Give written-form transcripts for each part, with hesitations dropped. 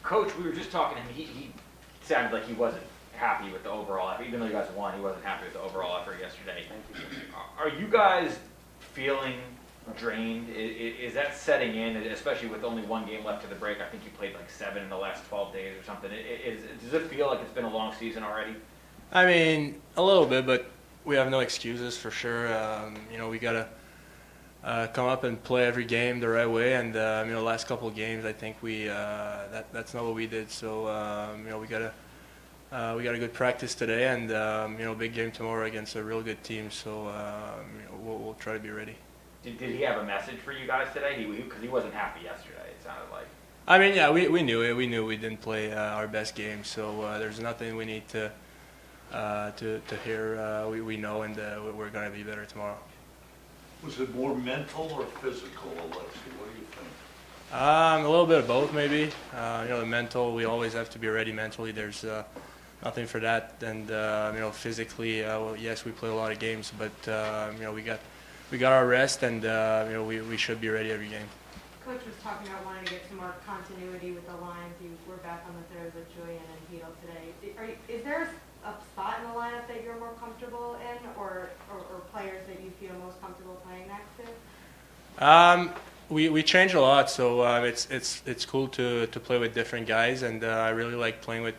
Coach, we were just talking to him. He sounded like he wasn't happy with the overall effort. Even though you guys won, he wasn't happy with the overall effort yesterday. Are you guys feeling drained? Is that setting in, especially with only one game left to the break? I think you played like 7 in the last 12 days or something. Does it feel like it's been a long season already? I mean, a little bit, but we have no excuses for sure. We got to come up and play every game the right way. And, the last couple of games, I think that's not what we did. So, we got a good practice today and, big game tomorrow against a real good team. So, we'll try to be ready. Did he have a message for you guys today? Because he wasn't happy yesterday, it sounded like. I mean, yeah, we knew it. We knew we didn't play our best game. So, there's nothing we need to hear. We know, and we're going to be better tomorrow. Was it more mental or physical, Alexis? What do you think? A little bit of both, maybe. The mental, we always have to be ready mentally. There's nothing for that. And, physically, yes, we play a lot of games, but, we got our rest, and, we should be ready every game. Coach was talking about wanting to get some more continuity with the lines. You were back on the third with Julian and Hito today. Is there a spot in the lineup that you're more comfortable in, or players that you feel most comfortable playing next to? We changed a lot, so it's cool to play with different guys, and I really like playing with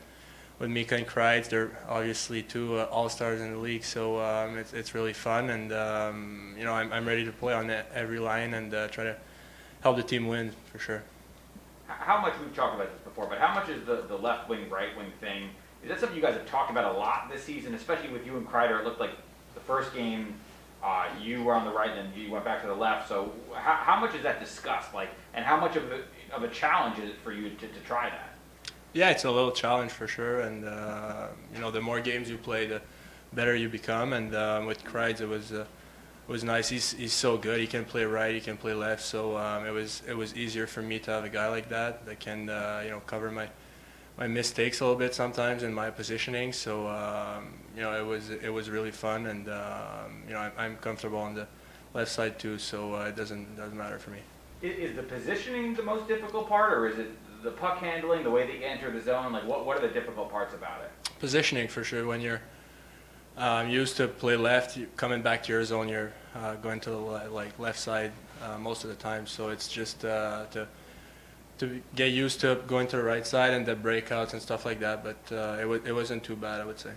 Mika and Kreitz. They're obviously two all-stars in the league, so it's really fun, and I'm ready to play on every line and try to help the team win for sure. How much, we've talked about this before, but how much is the left wing, right wing thing? Is that something you guys have talked about a lot this season, especially with you and Kreider? It looked like the first game you were on the right and you went back to the left. So how much is that discussed? And how much of a challenge is it for you to try that? Yeah, it's a little challenge for sure. And, the more games you play, the better you become. And with Kreitz, it was nice. He's so good. He can play right, he can play left. So it was easier for me to have a guy like that can cover my mistakes a little bit sometimes in my positioning. So it was really fun, and I'm comfortable on the left side too. So it doesn't matter for me. Is the positioning the most difficult part, or is it the puck handling, the way that you enter the zone? What are the difficult parts about it? Positioning for sure. When you're used to play left, coming back to your zone, you're going to the left side most of the time. So it's just to get used to going to the right side and the breakouts and stuff like that, but it wasn't too bad, I would say.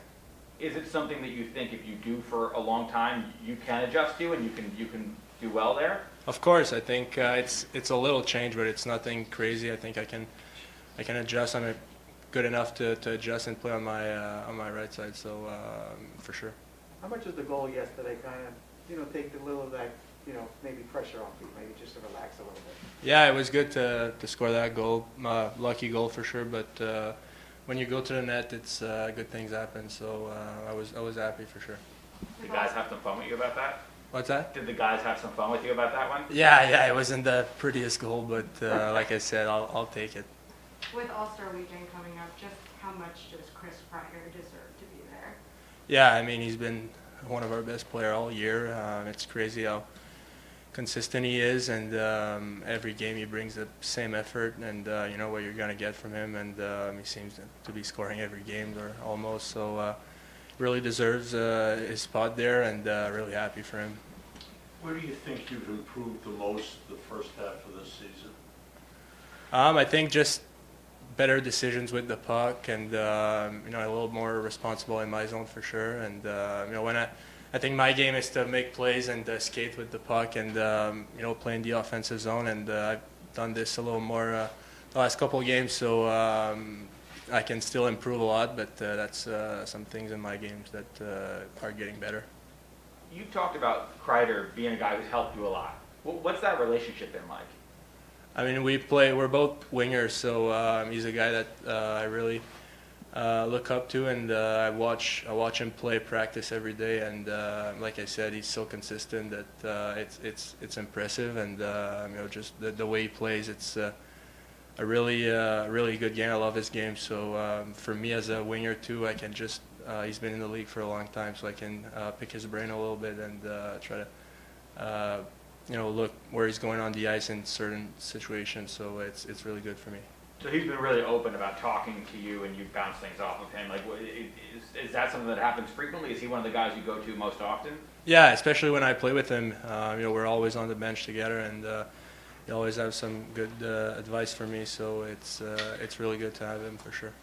Is it something that you think if you do for a long time, you can adjust to and you can do well there? Of course, I think it's a little change, but it's nothing crazy. I think I can adjust. I'm good enough to adjust and play on my right side, so for sure. How much did the goal yesterday kind of take a little of that maybe pressure off you, maybe just to relax a little bit? Yeah, it was good to score that goal. Lucky goal for sure, but when you go to the net, it's good things happen. So I was happy for sure. Did guys have some fun with you about that? What's that? Did the guys have some fun with you about that one? Yeah, it wasn't the prettiest goal, but like I said, I'll take it. With AllStar Weekend coming up, just how much does Chris Kreider deserve to be there? Yeah, I mean, he's been one of our best players all year. It's crazy how consistent he is, and every game he brings the same effort, and you know what you're going to get from him, and he seems to be scoring every game or almost, so really deserves his spot there, and really happy for him. Where do you think you've improved the most the first half of this season? I think just better decisions with the puck, and a little more responsible in my zone for sure, and when I think my game is to make plays and skate with the puck and, play in the offensive zone. And I've done this a little more the last couple of games, so I can still improve a lot, but that's some things in my games that are getting better. You talked about Kreider being a guy who's helped you a lot. What's that relationship been like? I mean, we're both wingers, so he's a guy that I really look up to, and I watch him play practice every day, and like I said, he's so consistent that it's impressive, and just the way he plays, it's a really good game. I love his game, so for me as a winger too, I can just he's been in the league for a long time, so I can pick his brain a little bit and try to look where he's going on the ice in certain situations, so it's really good for me. So he's been really open about talking to you, and you bounce things off of him. Like, is that something that happens frequently? Is he one of the guys you go to most often? Yeah, especially when I play with him. We're always on the bench together, and he always has some good advice for me. So it's really good to have him for sure.